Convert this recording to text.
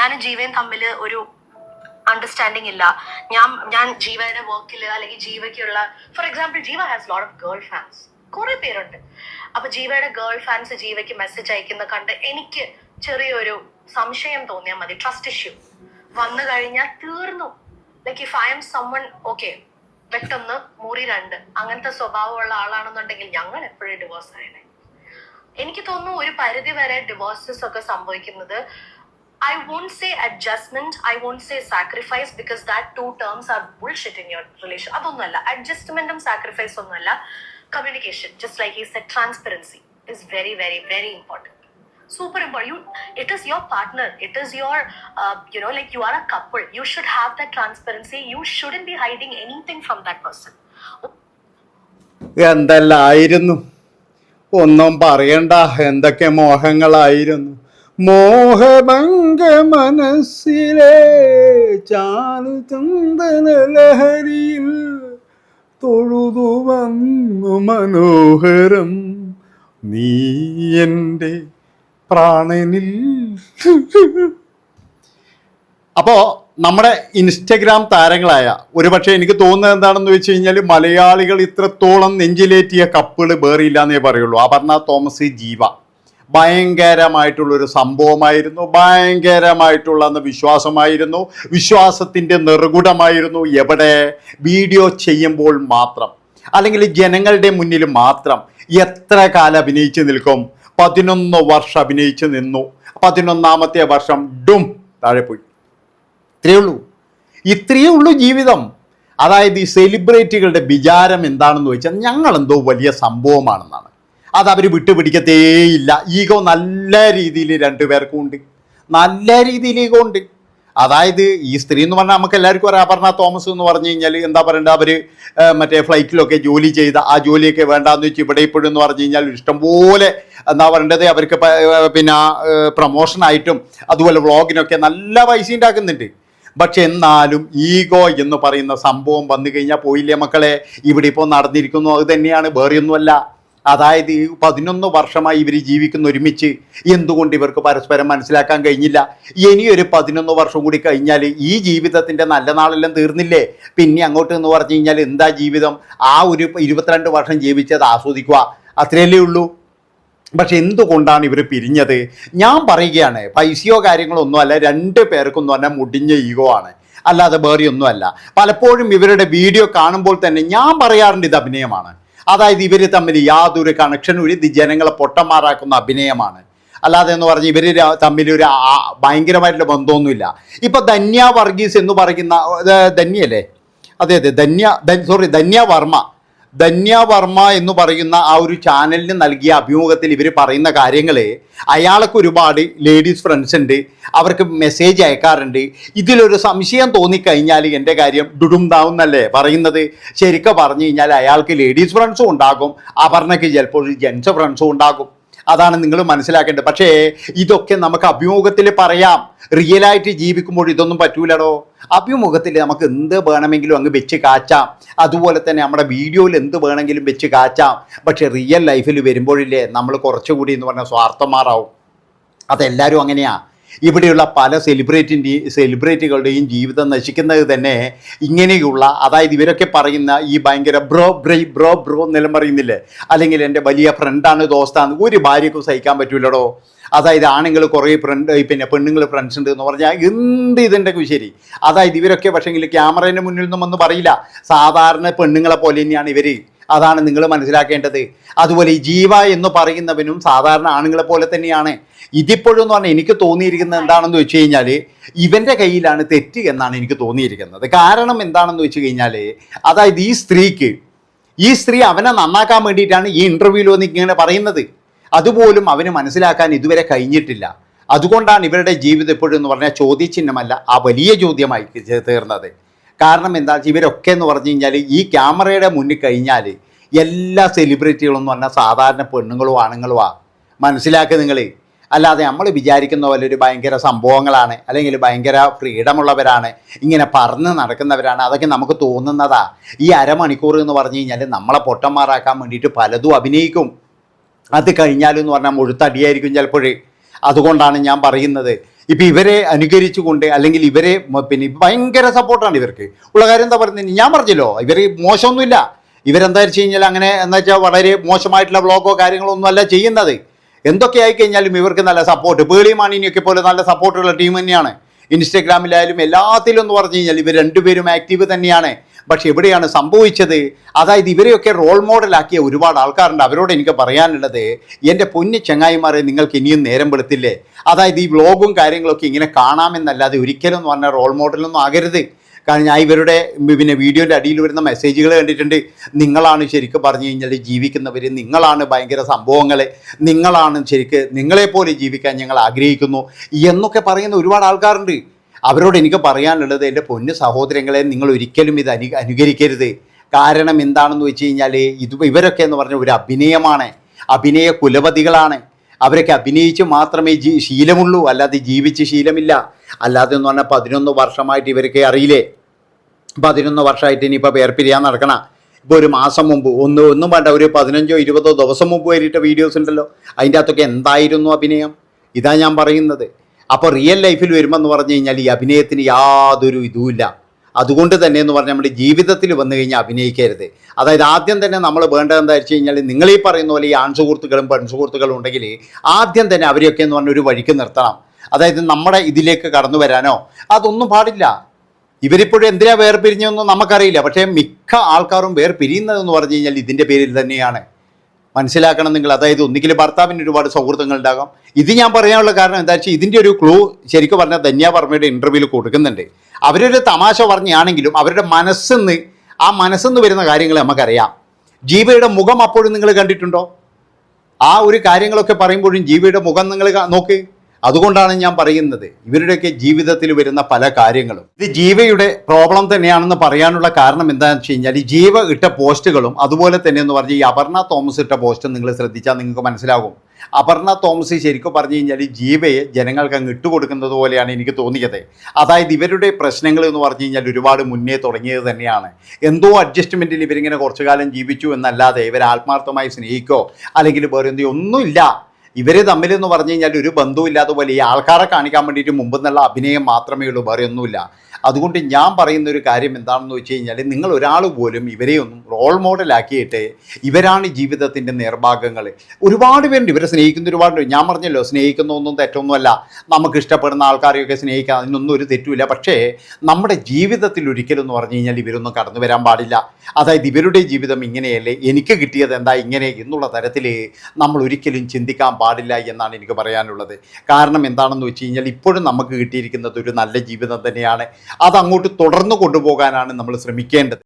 ഞാനും ജീവയും തമ്മിൽ ഒരു അണ്ടർസ്റ്റാൻഡിങ് ഇല്ല. ഞാൻ ജീവയുടെ വർക്കിൽ അല്ലെങ്കിൽ ജീവയ്ക്കുള്ള, ഫോർ എക്സാമ്പിൾ, ജീവ has lot of girl fans, കുറെ പേരുണ്ട്. അപ്പൊ ജീവയുടെ ഗേൾ ഫാൻസ് ജീവയ്ക്ക് മെസ്സേജ് അയക്കുന്ന കണ്ട് എനിക്ക് ചെറിയൊരു സംശയം തോന്നിയാൽ മതി, ട്രസ്റ്റ് ഇഷ്യൂ വന്നു കഴിഞ്ഞാൽ തീർന്നു. Like if I am summon, okay, പെട്ടെന്ന് മുറി രണ്ട് അങ്ങനത്തെ സ്വഭാവമുള്ള ആളാണെന്നുണ്ടെങ്കിൽ ഞങ്ങൾ എപ്പോഴും ഡിവോഴ്സ് ആയനെ. എനിക്ക് തോന്നുന്നു ഒരു പരിധി വരെ ഡിവോഴ്സസ് ഒക്കെ സംഭവിക്കുന്നത്, I won't say adjustment, I won't say sacrifice, because that two terms are bullshit in your relation. അതൊന്നുമല്ല, അഡ്ജസ്റ്റ്മെന്റും സാക്രിഫൈസ് ഒന്നുമല്ല. Communication, just like he said, transparency is very, very, very important. Super important. It is your partner. It is your, like you are a couple. You should have that transparency. You shouldn't be hiding anything from that person. എന്തെല്ലായിരുന്നു, ഒന്നും പറയണ്ട, എന്തൊക്കെ മോഹങ്ങളായിരുന്നു. മോഹഭംഗ മനസ്സിലെ ചാരുചന്ദനലഹരിയിൽ തൊഴുതു വന്നു മനോഹരം നീ എൻ്റെ പ്രാണനിൽ. അപ്പോൾ നമ്മുടെ ഇൻസ്റ്റഗ്രാം താരങ്ങളായ, ഒരുപക്ഷെ എനിക്ക് തോന്നുന്നത് എന്താണെന്ന് വെച്ച് കഴിഞ്ഞാൽ, മലയാളികൾ ഇത്രത്തോളം നെഞ്ചിലേറ്റിയ കപ്പിള് വേറില്ല എന്നേ പറയുള്ളൂ. അപർണ തോമസ്, ജീവ ഭയങ്കരമായിട്ടുള്ളൊരു സംഭവമായിരുന്നു. ഭയങ്കരമായിട്ടുള്ള വിശ്വാസമായിരുന്നു. വിശ്വാസത്തിൻ്റെ നിറകുടമായിരുന്നു. എവിടെ? വീഡിയോ ചെയ്യുമ്പോൾ മാത്രം, അല്ലെങ്കിൽ ജനങ്ങളുടെ മുന്നിൽ മാത്രം. എത്ര കാലം അഭിനയിച്ച് നിൽക്കും? 11 വർഷം അഭിനയിച്ച് നിന്നു. 11ാമത്തെ വർഷം ഡും താഴെ പോയി. ഇത്രയേ ഉള്ളൂ ജീവിതം. അതായത് ഈ സെലിബ്രിറ്റികളുടെ വിചാരം എന്താണെന്ന് വെച്ചാൽ ഞങ്ങളെന്തോ വലിയ സംഭവമാണെന്നാണ്. അത് അവർ വിട്ടുപിടിക്കത്തേയില്ല. ഈഗോ നല്ല രീതിയിൽ രണ്ടുപേർക്കും ഉണ്ട്, നല്ല രീതിയിൽ ഈഗോ ഉണ്ട്. അതായത് ഈ സ്ത്രീ എന്ന് പറഞ്ഞാൽ നമുക്ക് എല്ലാവർക്കും അറിയാം. അപർണ തോമസ് എന്ന് പറഞ്ഞു കഴിഞ്ഞാൽ എന്താ പറയേണ്ടത്, അവർ മറ്റേ ഫ്ലൈറ്റിലൊക്കെ ജോലി ചെയ്ത ആ ജോലിയൊക്കെ വേണ്ടാന്ന് വെച്ച് ഇവിടെ ഇപ്പോഴും എന്ന് പറഞ്ഞു കഴിഞ്ഞാൽ ഇഷ്ടംപോലെ എന്താ പറയേണ്ടത്, അവർക്ക് പിന്നെ പ്രൊമോഷനായിട്ടും അതുപോലെ വ്ളോഗിനൊക്കെ നല്ല പൈസ ഉണ്ടാക്കുന്നുണ്ട്. പക്ഷെ എന്നാലും ഈഗോ എന്ന് പറയുന്ന സംഭവം വന്നു കഴിഞ്ഞാൽ പോയില്ലേ മക്കളെ. ഇവിടെ ഇപ്പോൾ നടന്നിരിക്കുന്നു അത് തന്നെയാണ്, വേറെയൊന്നുമല്ല. അതായത് 11 വർഷമായി ഇവർ ജീവിക്കുന്ന ഒരുമിച്ച്. എന്തുകൊണ്ട് ഇവർക്ക് പരസ്പരം മനസ്സിലാക്കാൻ കഴിഞ്ഞില്ല? ഇനിയൊരു 11 വർഷം കൂടി കഴിഞ്ഞാൽ ഈ ജീവിതത്തിൻ്റെ നല്ല നാളെല്ലാം തീർന്നില്ലേ? പിന്നെ അങ്ങോട്ട് എന്ന് പറഞ്ഞു കഴിഞ്ഞാൽ എന്താ ജീവിതം? ആ ഒരു 22 വർഷം ജീവിച്ചത് ആസ്വദിക്കുക, അത്രയല്ലേ ഉള്ളൂ. പക്ഷെ എന്തുകൊണ്ടാണ് ഇവർ പിരിഞ്ഞത്? ഞാൻ പറയുകയാണ്, പൈസയോ കാര്യങ്ങളോ ഒന്നുമല്ല, 2 പേർക്കെന്ന് പറഞ്ഞാൽ മുടിഞ്ഞ ഈഗോ ആണ്, അല്ലാതെ വേറെയൊന്നുമല്ല. പലപ്പോഴും ഇവരുടെ വീഡിയോ കാണുമ്പോൾ തന്നെ ഞാൻ പറയാറുണ്ട് ഇത് അഭിനയമാണ്. അതായത് ഇവർ തമ്മിൽ യാതൊരു കണക്ഷനും, ഇത് ജനങ്ങളെ പൊട്ടന്മാരാക്കുന്ന അഭിനയമാണ്, അല്ലാതെ എന്ന് പറഞ്ഞ് ഇവർ തമ്മിലൊരു ഭയങ്കരമായിട്ടുള്ള ബന്ധമൊന്നുമില്ല. ഇപ്പം ധന്യ വർഗീസ് എന്ന് പറയുന്ന, ധന്യല്ലേ, അതെ ധന്യ വർമ്മ എന്ന് പറയുന്ന ആ ഒരു ചാനലിന് നൽകിയ അഭിമുഖത്തിൽ ഇവർ പറയുന്ന കാര്യങ്ങൾ, അയാൾക്ക് ഒരുപാട് ലേഡീസ് ഫ്രണ്ട്സ് ഉണ്ട്, അവർക്ക് മെസ്സേജ് അയക്കാറുണ്ട്. ഇതിലൊരു സംശയം തോന്നിക്കഴിഞ്ഞാൽ എൻ്റെ കാര്യം ഡുഡും താവുന്നല്ലേ പറയുന്നത്. ശരിക്കും പറഞ്ഞു കഴിഞ്ഞാൽ അയാൾക്ക് ലേഡീസ് ഫ്രണ്ട്സും ഉണ്ടാകും, അപർണയ്ക്ക് ചിലപ്പോൾ ജെൻസ് ഫ്രണ്ട്സും ഉണ്ടാകും. അതാണ് നിങ്ങൾ മനസ്സിലാക്കേണ്ടത്. പക്ഷേ ഇതൊക്കെ നമുക്ക് അഭിമുഖത്തിൽ പറയാം, റിയലായിട്ട് ജീവിക്കുമ്പോൾ ഇതൊന്നും പറ്റൂലടോ. അഭിമുഖത്തിൽ നമുക്ക് എന്ത് വേണമെങ്കിലും അങ്ങ് വെച്ച് കാച്ചാം, അതുപോലെ തന്നെ നമ്മുടെ വീഡിയോയിൽ എന്ത് വേണമെങ്കിലും വെച്ച് കാച്ചാം. പക്ഷെ റിയൽ ലൈഫിൽ വരുമ്പോഴില്ലേ നമ്മൾ കുറച്ചുകൂടി എന്ന് പറഞ്ഞാൽ സ്വാർത്ഥന്മാരാവും. അതെല്ലാവരും അങ്ങനെയാണ്. ഇവിടെയുള്ള പല സെലിബ്രിറ്റികളുടെയും ജീവിതം നശിക്കുന്നത് തന്നെ ഇങ്ങനെയുള്ള, അതായത് ഇവരൊക്കെ പറയുന്ന ഈ ഭയങ്കര ബ്രോ എന്നെല്ലാം പറയുന്നില്ലേ, അല്ലെങ്കിൽ എൻ്റെ വലിയ ഫ്രണ്ടാണ്, ദോസ്താണ്. ഒരു ഭാര്യക്കും സഹിക്കാൻ പറ്റൂലടോ. അതായത് ആണുങ്ങൾ കുറേ പിന്നെ പെണ്ണുങ്ങൾ ഫ്രണ്ട്സ് ഉണ്ട് എന്ന് പറഞ്ഞാൽ എന്ത് ഇതിൻ്റെ ശരി. അതായത് ഇവരൊക്കെ പക്ഷേങ്കിൽ ക്യാമറേൻ്റെ മുന്നിൽ നിന്നും ഒന്നും പറയില്ല, സാധാരണ പെണ്ണുങ്ങളെ പോലെ തന്നെയാണ് ഇവർ. അതാണ് നിങ്ങൾ മനസ്സിലാക്കേണ്ടത്. അതുപോലെ ഈ ജീവ എന്ന് പറയുന്നവനും സാധാരണ ആണുങ്ങളെ പോലെ തന്നെയാണ്. ഇതിപ്പോഴും എന്ന് പറഞ്ഞാൽ എനിക്ക് തോന്നിയിരിക്കുന്നത് എന്താണെന്ന് വെച്ച് കഴിഞ്ഞാൽ ഇവൻ്റെ കയ്യിലാണ് തെറ്റ് എന്നാണ് എനിക്ക് തോന്നിയിരിക്കുന്നത്. കാരണം എന്താണെന്ന് വെച്ച് കഴിഞ്ഞാൽ, അതായത് ഈ സ്ത്രീ അവനെ നന്നാക്കാൻ വേണ്ടിയിട്ടാണ് ഈ ഇൻ്റർവ്യൂവിൽ വന്ന് ഇങ്ങനെ പറയുന്നത്. അതുപോലും അവന് മനസ്സിലാക്കാൻ ഇതുവരെ കഴിഞ്ഞിട്ടില്ല. അതുകൊണ്ടാണ് ഇവരുടെ ജീവിതം എപ്പോഴും എന്ന് പറഞ്ഞാൽ ചോദ്യചിഹ്നമല്ല, ആ വലിയ ചോദ്യമായി തീർന്നത്. കാരണം എന്താ വെച്ചാൽ ഇവരൊക്കെ എന്ന് പറഞ്ഞു കഴിഞ്ഞാൽ ഈ ക്യാമറയുടെ മുന്നിൽ കഴിഞ്ഞാൽ എല്ലാ സെലിബ്രിറ്റികളും എന്ന് പറഞ്ഞാൽ സാധാരണ പെണ്ണുങ്ങളും ആണുങ്ങളുമാണ്. മനസ്സിലാക്കുക നിങ്ങൾ. അല്ലാതെ നമ്മൾ വിചാരിക്കുന്ന പോലെ ഒരു ഭയങ്കര സംഭവങ്ങളാണ്, അല്ലെങ്കിൽ ഭയങ്കര ഫ്രീഡമുള്ളവരാണ്, ഇങ്ങനെ പറന്ന് നടക്കുന്നവരാണ്, അതൊക്കെ നമുക്ക് തോന്നുന്നതാ. ഈ അരമണിക്കൂർ എന്ന് പറഞ്ഞു കഴിഞ്ഞാൽ നമ്മളെ പൊട്ടന്മാരാക്കാൻ വേണ്ടിയിട്ട് പലതും അഭിനയിക്കും. അത് കഴിഞ്ഞാലെന്ന് പറഞ്ഞാൽ മുഴുത്തടിയായിരിക്കും ചിലപ്പോഴേ. അതുകൊണ്ടാണ് ഞാൻ പറയുന്നത്, ഇപ്പം ഇവരെ അനുകരിച്ചുകൊണ്ട് അല്ലെങ്കിൽ ഇവരെ പിന്നെ ഭയങ്കര സപ്പോർട്ടാണ് ഇവർക്ക് ഉള്ള കാര്യം. എന്താ പറയുന്നത്, ഞാൻ പറഞ്ഞല്ലോ ഇവർ മോശമൊന്നുമില്ല. ഇവരെന്താ വെച്ച് കഴിഞ്ഞാൽ അങ്ങനെ എന്താ വെച്ചാൽ വളരെ മോശമായിട്ടുള്ള വ്ളോഗോ കാര്യങ്ങളോ ഒന്നും അല്ല ചെയ്യുന്നത്. എന്തൊക്കെ ആയിക്കഴിഞ്ഞാലും ഇവർക്ക് നല്ല സപ്പോർട്ട്, പേളി മാണിനെയൊക്കെ പോലെ നല്ല സപ്പോർട്ടുള്ള ടീം തന്നെയാണ്. ഇൻസ്റ്റഗ്രാമിലായാലും എല്ലാത്തിലും എന്ന് പറഞ്ഞു കഴിഞ്ഞാൽ ഇവർ രണ്ടുപേരും ആക്റ്റീവ് തന്നെയാണ്. പക്ഷെ എവിടെയാണ് സംഭവിച്ചത്, അതായത് ഇവരെയൊക്കെ റോൾ മോഡലാക്കിയ ഒരുപാട് ആൾക്കാരുണ്ട്. അവരോട് എനിക്ക് പറയാനുള്ളത്, എൻ്റെ പൊന്നു ചങ്ങായിമാരെ, നിങ്ങൾക്ക് ഇനിയും നേരം വെളുത്തില്ലേ. അതായത് ഈ വ്ളോഗും കാര്യങ്ങളൊക്കെ ഇങ്ങനെ കാണാമെന്നല്ലാതെ ഒരിക്കലും എന്ന് പറഞ്ഞാൽ റോൾ മോഡലൊന്നും ആകരുത്. കാരണം ഞാൻ ഇവരുടെ പിന്നെ വീഡിയോൻ്റെ അടിയിൽ വരുന്ന മെസ്സേജുകൾ കണ്ടിട്ടുണ്ട്. നിങ്ങളാണ് ശരിക്കും പറഞ്ഞു കഴിഞ്ഞാൽ ജീവിക്കുന്നവർ, നിങ്ങളാണ് ഭയങ്കര സംഭവങ്ങൾ, നിങ്ങളാണ് ശരിക്ക്, നിങ്ങളെപ്പോലെ ജീവിക്കാൻ ഞങ്ങൾ ആഗ്രഹിക്കുന്നു എന്നൊക്കെ പറയുന്ന ഒരുപാട് ആൾക്കാരുണ്ട്. അവരോട് എനിക്ക് പറയാനുള്ളത്, എൻ്റെ പൊന്നു സഹോദരങ്ങളെ, നിങ്ങൾ ഒരിക്കലും ഇത് അനുകരിക്കരുത്. കാരണം എന്താണെന്ന് വെച്ച് കഴിഞ്ഞാൽ ഇവരൊക്കെ എന്ന് പറഞ്ഞ ഒരു അഭിനയമാണ്, അഭിനയ കുലപതികളാണ്. അവരൊക്കെ അഭിനയിച്ച് മാത്രമേ ശീലമുള്ളൂ, അല്ലാതെ ജീവിച്ച് ശീലമില്ല. അല്ലാതെ എന്ന് പറഞ്ഞാൽ 11 വർഷമായിട്ട് ഇവരൊക്കെ അറിയില്ലേ, 11 വർഷമായിട്ട് ഇനിയിപ്പോൾ വേർപിരിയാൻ നടക്കണം. ഇപ്പോൾ ഒരു മാസം മുമ്പ് ഒന്നും വേണ്ട, ഒരു 15-20 ദിവസം മുമ്പ് വരിട്ട വീഡിയോസ് ഉണ്ടല്ലോ, അതിൻ്റെ അകത്തൊക്കെ എന്തായിരുന്നു അഭിനയം. ഇതാ ഞാൻ പറയുന്നത്. അപ്പോൾ റിയൽ ലൈഫിൽ വരുമെന്ന് പറഞ്ഞു കഴിഞ്ഞാൽ ഈ അഭിനയത്തിന് യാതൊരു ഇതുമില്ല. അതുകൊണ്ട് തന്നെ എന്ന് പറഞ്ഞാൽ നമ്മുടെ ജീവിതത്തിൽ വന്നു കഴിഞ്ഞാൽ അഭിനയിക്കരുത്. അതായത് ആദ്യം തന്നെ നമ്മൾ വേണ്ടത് എന്താ വെച്ച് കഴിഞ്ഞാൽ, നിങ്ങൾ ഈ പറയുന്ന പോലെ ഈ ആൺസുഹൃത്തുക്കളും പെൺസുഹൃത്തുക്കളും ഉണ്ടെങ്കിൽ ആദ്യം തന്നെ അവരെയൊക്കെ എന്ന് പറഞ്ഞ ഒരു വഴിക്ക് നിർത്തണം. അതായത് നമ്മുടെ ഇതിലേക്ക് കടന്നു വരാനോ അതൊന്നും പാടില്ല. ഇവരിപ്പോഴും എന്തിനാ വേർപിരിഞ്ഞൊന്നും നമുക്കറിയില്ല. പക്ഷേ മിക്ക ആൾക്കാരും വേർപിരിയുന്നതെന്ന് പറഞ്ഞു കഴിഞ്ഞാൽ ഇതിൻ്റെ പേരിൽ തന്നെയാണ്. മനസ്സിലാക്കണം നിങ്ങൾ. അതായത് ഒന്നുകിൽ ഭർത്താവിന് ഒരുപാട് സൗഹൃദങ്ങൾ ഉണ്ടാകാം. ഇത് ഞാൻ പറയാനുള്ള കാരണം എന്താ വെച്ചാൽ ഇതിൻ്റെ ഒരു ക്ലൂ ശരിക്കും പറഞ്ഞാൽ ധന്യ വർമ്മയുടെ ഇൻ്റർവ്യൂവിൽ കൊടുക്കുന്നുണ്ട്. അവരൊരു തമാശ പറഞ്ഞാണെങ്കിലും അവരുടെ മനസ്സെന്ന് വരുന്ന കാര്യങ്ങൾ നമുക്കറിയാം. ജീവയുടെ മുഖം അപ്പോഴും നിങ്ങൾ കണ്ടിട്ടുണ്ടോ? ആ ഒരു കാര്യങ്ങളൊക്കെ പറയുമ്പോഴും ജീവയുടെ മുഖം നിങ്ങൾ നോക്ക്. അതുകൊണ്ടാണ് ഞാൻ പറയുന്നത്, ഇവരുടെയൊക്കെ ജീവിതത്തിൽ വരുന്ന പല കാര്യങ്ങളും ഇത് ജീവയുടെ പ്രോബ്ലം തന്നെയാണെന്ന് പറയാനുള്ള കാരണം എന്താണെന്ന് വെച്ച് കഴിഞ്ഞാൽ, ഈ ജീവ ഇട്ട പോസ്റ്റുകളും അതുപോലെ തന്നെ എന്ന് പറഞ്ഞാൽ ഈ അപർണ തോമസ് ഇട്ട പോസ്റ്റ് നിങ്ങൾ ശ്രദ്ധിച്ചാൽ നിങ്ങൾക്ക് മനസ്സിലാകും. അപർണ തോമസ് ശരിക്കും പറഞ്ഞു കഴിഞ്ഞാൽ ജീവയെ ജനങ്ങൾക്ക് അങ്ങ് ഇട്ടുകൊടുക്കുന്നത് പോലെയാണ് എനിക്ക് തോന്നിയത്. അതായത് ഇവരുടെ പ്രശ്നങ്ങൾ എന്ന് പറഞ്ഞു കഴിഞ്ഞാൽ ഒരുപാട് മുന്നേ തുടങ്ങിയത് തന്നെയാണ്. എന്തോ അഡ്ജസ്റ്റ്മെൻറ്റിൽ ഇവരിങ്ങനെ കുറച്ചു കാലം ജീവിച്ചു എന്നല്ലാതെ ഇവർ ആത്മാർത്ഥമായി സ്നേഹിക്കോ അല്ലെങ്കിൽ വേറെ എന്തോ ഒന്നുമില്ല. ഇവർ തമ്മിലെന്ന് പറഞ്ഞു കഴിഞ്ഞാൽ ഒരു ബന്ധവുമില്ലാത്ത പോലെ ഈ ആൾക്കാരെ കാണിക്കാൻ വേണ്ടിയിട്ട് മുമ്പ് നിന്നുള്ള അഭിനയം മാത്രമേ ഉള്ളൂ, വേറെ ഒന്നുമില്ല. അതുകൊണ്ട് ഞാൻ പറയുന്ന ഒരു കാര്യം എന്താണെന്ന് വെച്ച് കഴിഞ്ഞാൽ, നിങ്ങൾ ഒരാൾ പോലും ഇവരെ ഒന്നും റോൾ മോഡലാക്കിയിട്ട് ഇവരാണ് ജീവിതത്തിൻ്റെ നേർഭാഗങ്ങൾ. ഒരുപാട് പേരുണ്ട് ഇവരെ സ്നേഹിക്കുന്ന, ഒരുപാട്. ഞാൻ പറഞ്ഞല്ലോ, സ്നേഹിക്കുന്നൊന്നും തെറ്റൊന്നുമല്ല. നമുക്ക് ഇഷ്ടപ്പെടുന്ന ആൾക്കാരെയൊക്കെ സ്നേഹിക്കാം, അതിനൊന്നും ഒരു തെറ്റുമില്ല. പക്ഷേ നമ്മുടെ ജീവിതത്തിൽ ഒരിക്കലും എന്ന് പറഞ്ഞു കഴിഞ്ഞാൽ ഇവരൊന്നും കടന്നു വരാൻ പാടില്ല. അതായത് ഇവരുടെ ജീവിതം ഇങ്ങനെയല്ലേ, എനിക്ക് കിട്ടിയത് എന്താ ഇങ്ങനെ എന്നുള്ള തരത്തിൽ നമ്മൾ ഒരിക്കലും ചിന്തിക്കാൻ പാടില്ല എന്നാണ് എനിക്ക് പറയാനുള്ളത്. കാരണം എന്താണെന്ന് വെച്ച് കഴിഞ്ഞാൽ ഇപ്പോഴും നമുക്ക് കിട്ടിയിരിക്കുന്നത് ഒരു നല്ല ജീവിതം തന്നെയാണ്. അതങ്ങോട്ട് തുടർന്ന് കൊണ്ടുപോകാനാണ് നമ്മൾ ശ്രമിക്കേണ്ടത്.